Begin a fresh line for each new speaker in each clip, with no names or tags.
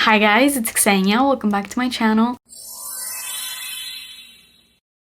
Hi guys, it's Xenia. Welcome back to my channel.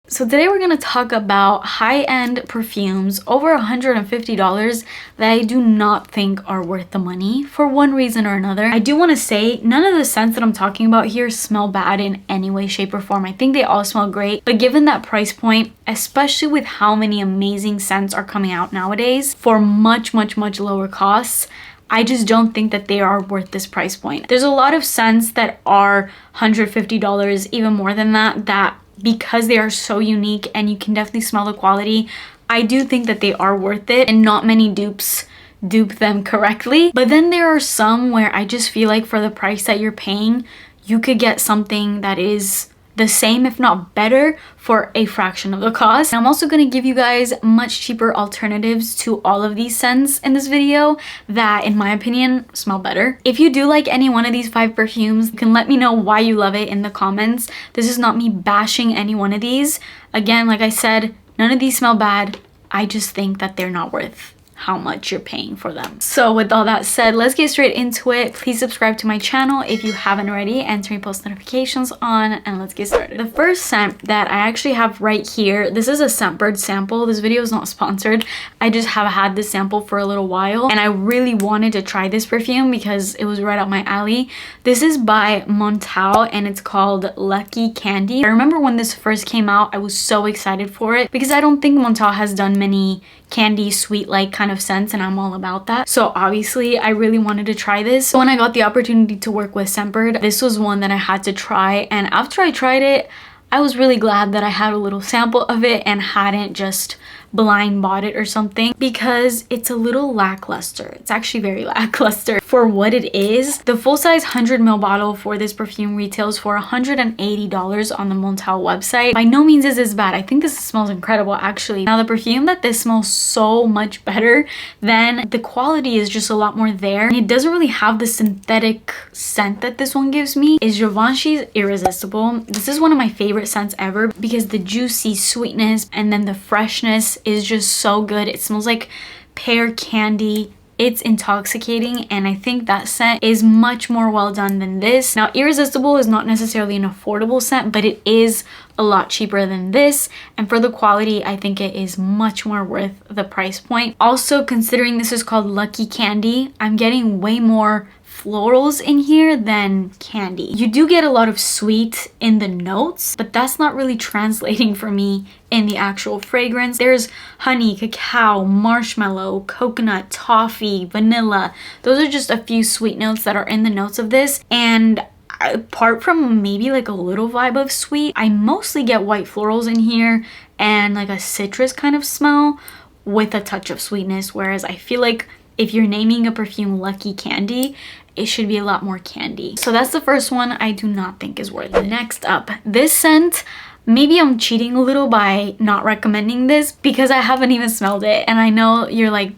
So today we're going to talk about high-end perfumes over $150 that I do not think are worth the money for one reason or another. I do want to say none of the scents that I'm talking about here smell bad in any way, shape, or form. I think they all smell great, but given that price point, especially with how many amazing scents are coming out nowadays for much lower costs, I just don't think that they are worth this price point. There's a lot of scents that are $150, even more than that because they are so unique and you can definitely smell the quality, I do think that they are worth it, and not many dupes dupe them correctly. But then there are some where I just feel like for the price that you're paying, you could get something that is the same, if not better, for a fraction of the cost. And I'm also going to give you guys much cheaper alternatives to all of these scents in this video that, in my opinion, smell better. If you do like any one of these 5 perfumes, you can let me know why you love it in the comments. This is not me bashing any one of these. Again, like I said, none of these smell bad. I just think that they're not worth how much you're paying for them. So with all that said, let's get straight into it. Please subscribe to my channel if you haven't already and turn post notifications on, and let's get started. The first scent that I actually have right here, this is a Scentbird sample. This video is not sponsored. I just have had this sample for a little while and I really wanted to try this perfume because it was right up my alley. This is by Montau and it's called Lucky Candy. I remember when this first came out, I was so excited for it because I don't think Montau has done many candy sweet like kind of scents, and I'm all about that. So obviously I really wanted to try this. So when I got the opportunity to work with Scentbird, this was one that I had to try, and after I tried it, I was really glad that I had a little sample of it and hadn't just blind bought it or something, because it's a little lackluster. It's actually very lackluster for what it is. The full-size 100ml bottle for this perfume retails for $180 on the Montau website. By no means is this bad. I think this smells incredible actually. Now the perfume that this smells so much better than, the quality is just a lot more there, and it doesn't really have the synthetic scent that this one gives me, is Givenchy's Irresistible. This is one of my favorite scents ever because the juicy sweetness and then the freshness is just so good. It smells like pear candy. It's intoxicating, and I think that scent is much more well done than this. Now Irresistible is not necessarily an affordable scent, but it is a lot cheaper than this, and for the quality I think it is much more worth the price point. Also, considering this is called Lucky Candy, I'm getting way more florals in here than candy. You do get a lot of sweet in the notes, but that's not really translating for me in the actual fragrance. There's honey, cacao, marshmallow, coconut, toffee, vanilla. Those are just a few sweet notes that are in the notes of this, and apart from maybe like a little vibe of sweet, I mostly get white florals in here and like a citrus kind of smell with a touch of sweetness, whereas I feel like if you're naming a perfume Lucky Candy, it should be a lot more candy. So that's the first one I do not think is worth it. Next up, this scent, maybe I'm cheating a little by not recommending this because I haven't even smelled it, and I know you're like,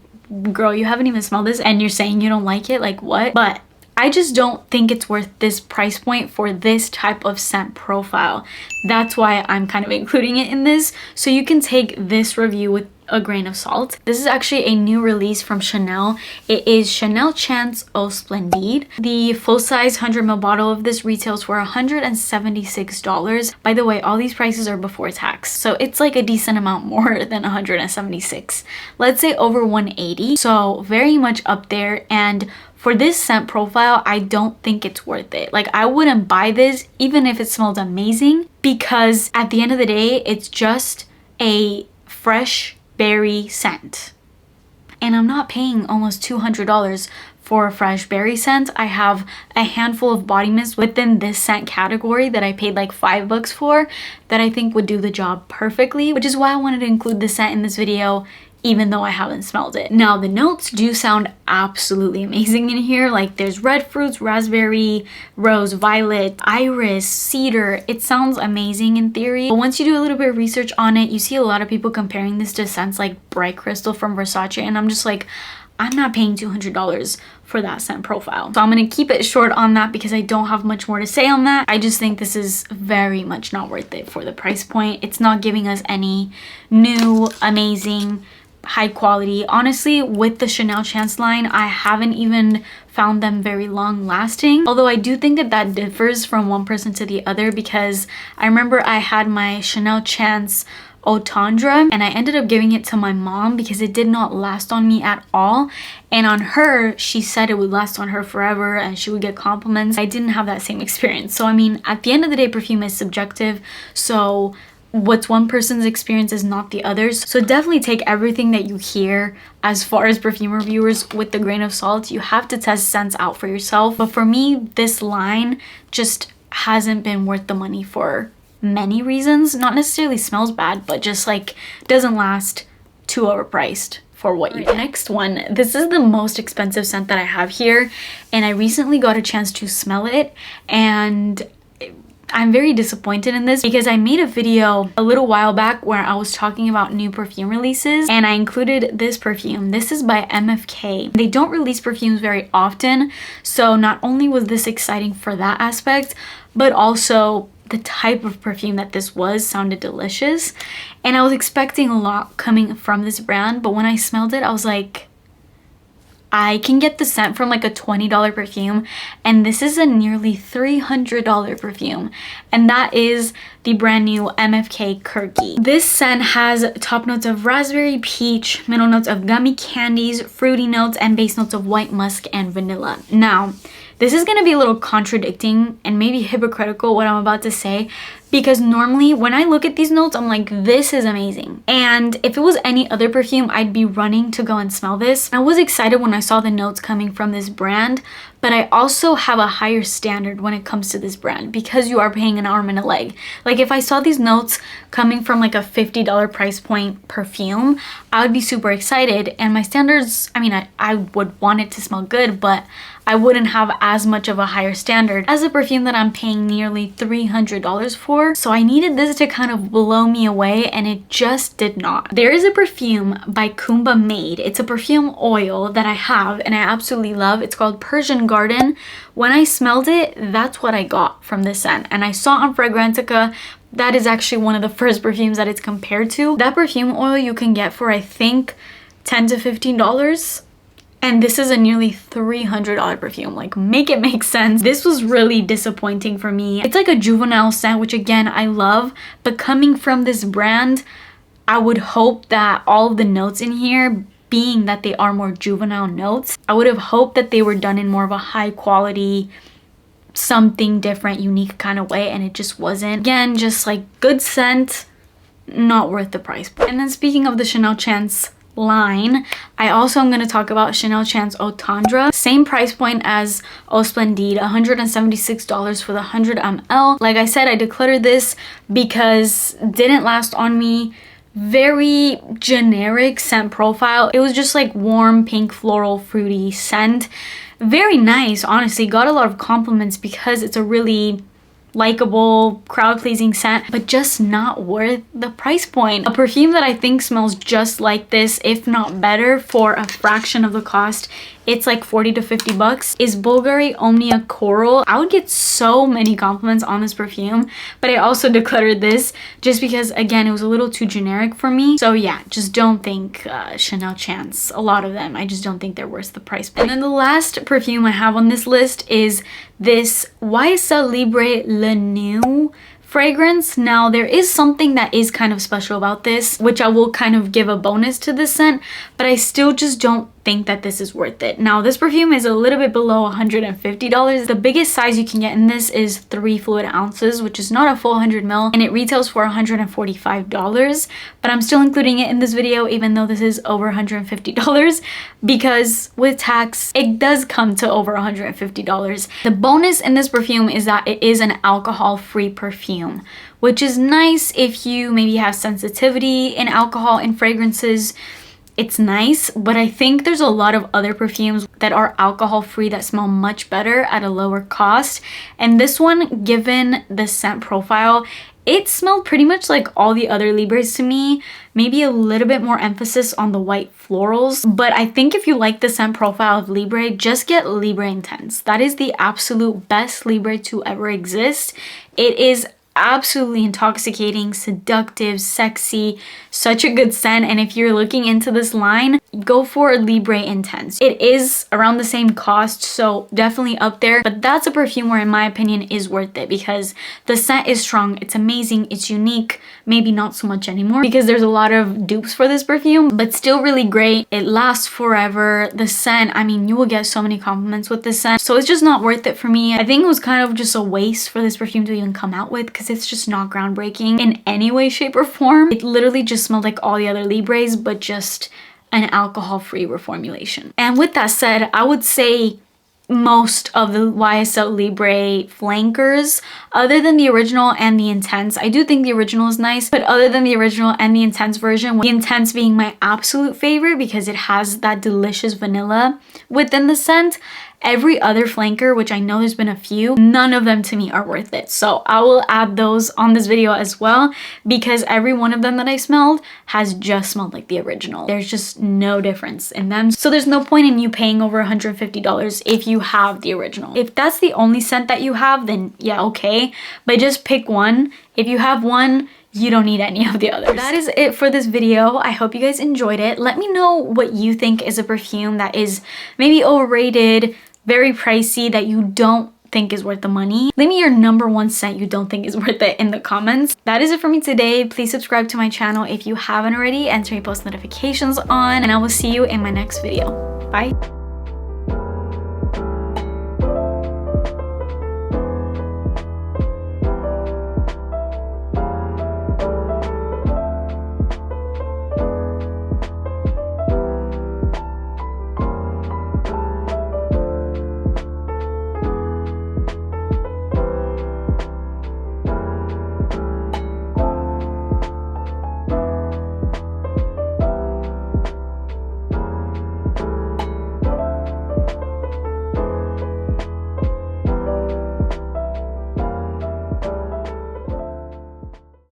girl, you haven't even smelled this and you're saying you don't like it, like what? But I just don't think it's worth this price point for this type of scent profile. That's why I'm kind of including it in this, so you can take this review with a grain of salt. This is actually a new release from Chanel. It is Chanel Chance Eau Splendid. The full-size 100ml bottle of this retails for $176. By the way, all these prices are before tax, so it's like a decent amount more than $176. Let's say over $180, so very much up there. And for this scent profile, I don't think it's worth it. Like, I wouldn't buy this even if it smelled amazing, because at the end of the day, it's just a fresh berry scent, and I'm not paying almost $200 for a fresh berry scent. I have a handful of body mists within this scent category that I paid like $5 for that I think would do the job perfectly, which is why I wanted to include the scent in this video even though I haven't smelled it. Now the notes do sound absolutely amazing in here. Like there's red fruits, raspberry, rose, violet, iris, cedar. It sounds amazing in theory, but once you do a little bit of research on it, you see a lot of people comparing this to scents like Bright Crystal from Versace, and I'm just like, I'm not paying $200 for that scent profile. So I'm gonna keep it short on that because I don't have much more to say on that. I just think this is very much not worth it for the price point. It's not giving us any new, amazing high quality. Honestly, with the Chanel Chance line, I haven't even found them very long lasting, although I do think that that differs from one person to the other, because I remember I had my Chanel Chance Otandra and I ended up giving it to my mom because it did not last on me at all, and on her, she said it would last on her forever and she would get compliments. I didn't have that same experience. So I mean, at the end of the day, perfume is subjective, so what's one person's experience is not the other's. So definitely take everything that you hear as far as perfume reviewers with a grain of salt. You have to test scents out for yourself. But for me, this line just hasn't been worth the money for many reasons. Not necessarily smells bad, but just like doesn't last, too overpriced for what you get. Next one, this is the most expensive scent that I have here, and I recently got a chance to smell it, and I'm very disappointed in this because I made a video a little while back where I was talking about new perfume releases, and I included this perfume. This is by MFK. They don't release perfumes very often, so not only was this exciting for that aspect, but also the type of perfume that this was sounded delicious, and I was expecting a lot coming from this brand, but when I smelled it, I was like, I can get the scent from like a $20 perfume, and this is a nearly $300 perfume, and that is the brand new MFK Kirke. This scent has top notes of raspberry, peach, middle notes of gummy candies, fruity notes, and base notes of white musk and vanilla. Now, this is going to be a little contradicting and maybe hypocritical what I'm about to say, because normally when I look at these notes, I'm like, this is amazing. And if it was any other perfume, I'd be running to go and smell this. I was excited when I saw the notes coming from this brand, but I also have a higher standard when it comes to this brand because you are paying an arm and a leg. Like if I saw these notes coming from like a $50 price point perfume, I would be super excited. And my standards, I mean, I would want it to smell good, but I wouldn't have as much of a higher standard as a perfume that I'm paying nearly $300 for. So I needed this to kind of blow me away, and it just did not. There is a perfume by Kumba Made. It's a perfume oil that I have and I absolutely love. It's called Persian Garden. When I smelled it, that's what I got from this scent. And I saw on Fragrantica, that is actually one of the first perfumes that it's compared to. That perfume oil you can get for I think $10 to $15. And this is a nearly $300 perfume. Like, make it make sense. This was really disappointing for me. It's like a juvenile scent, which again, I love. But coming from this brand, I would hope that all of the notes in here, being that they are more juvenile notes, I would have hoped that they were done in more of a high quality, something different, unique kind of way. And it just wasn't. Again, just like good scent, not worth the price. And then speaking of the Chanel Chance line, I also am going to talk about Chanel Chance Otandra. Same price point as Splendid, $176 for the 100 ml. Like I said, I decluttered this because it didn't last on me. Very generic scent profile. It was just like warm pink floral fruity scent. Very nice, honestly. Got a lot of compliments because it's a really likable, crowd-pleasing scent, but just not worth the price point. A perfume that I think smells just like this, if not better, for a fraction of the cost, it's like 40 to 50 bucks, is Bulgari Omnia Coral. I would get so many compliments on this perfume, but I also decluttered this just because, again, it was a little too generic for me. So yeah, just don't think Chanel Chance, a lot of them, I just don't think they're worth the price point. And then the last perfume I have on this list is this YSL Libre Le Nuit fragrance. Now, there is something that is kind of special about this, which I will kind of give a bonus to this scent, but I still just don't think that this is worth it. Now, this perfume is a little bit below $150. The biggest size you can get in this is 3 fluid ounces, which is not a full 100 ml, and it retails for $145, but I'm still including it in this video even though this is over $150 because with tax, it does come to over $150. The bonus in this perfume is that it is an alcohol-free perfume, which is nice if you maybe have sensitivity in alcohol in fragrances. It's nice, but I think there's a lot of other perfumes that are alcohol-free that smell much better at a lower cost. And this one, given the scent profile, it smelled pretty much like all the other Libres to me. Maybe a little bit more emphasis on the white florals. But I think if you like the scent profile of Libre, just get Libre Intense. That is the absolute best Libre to ever exist. It is absolutely intoxicating, seductive, sexy, such a good scent. And if you're looking into this line, go for Libre Intense. It is around the same cost, so definitely up there, but that's a perfume where in my opinion is worth it because the scent is strong, it's amazing, it's unique. Maybe not so much anymore because there's a lot of dupes for this perfume, but still really great. It lasts forever. The scent, I mean, you will get so many compliments with this scent, so it's just not worth it for me. I think it was kind of just a waste for this perfume to even come out with because it's just not groundbreaking in any way, shape, or form. It literally just smelled like all the other Libres, but just an alcohol-free reformulation. And with that said, I would say most of the YSL Libre flankers, other than the original and the intense, I do think the original is nice, but other than the original and the intense version, the intense being my absolute favorite because it has that delicious vanilla within the scent, every other flanker, which I know there's been a few, none of them to me are worth it. So I will add those on this video as well because every one of them that I smelled has just smelled like the original. There's just no difference in them. So there's no point in you paying over $150 if you have the original. If that's the only scent that you have, then yeah, okay. But just pick one. If you have one, you don't need any of the others. That is it for this video. I hope you guys enjoyed it. Let me know what you think is a perfume that is maybe overrated, very pricey, that you don't think is worth the money. Leave me your #1 scent you don't think is worth it in the comments. That is it for me today. Please subscribe to my channel if you haven't already and turn your post notifications on, and I will see you in my next video. Bye.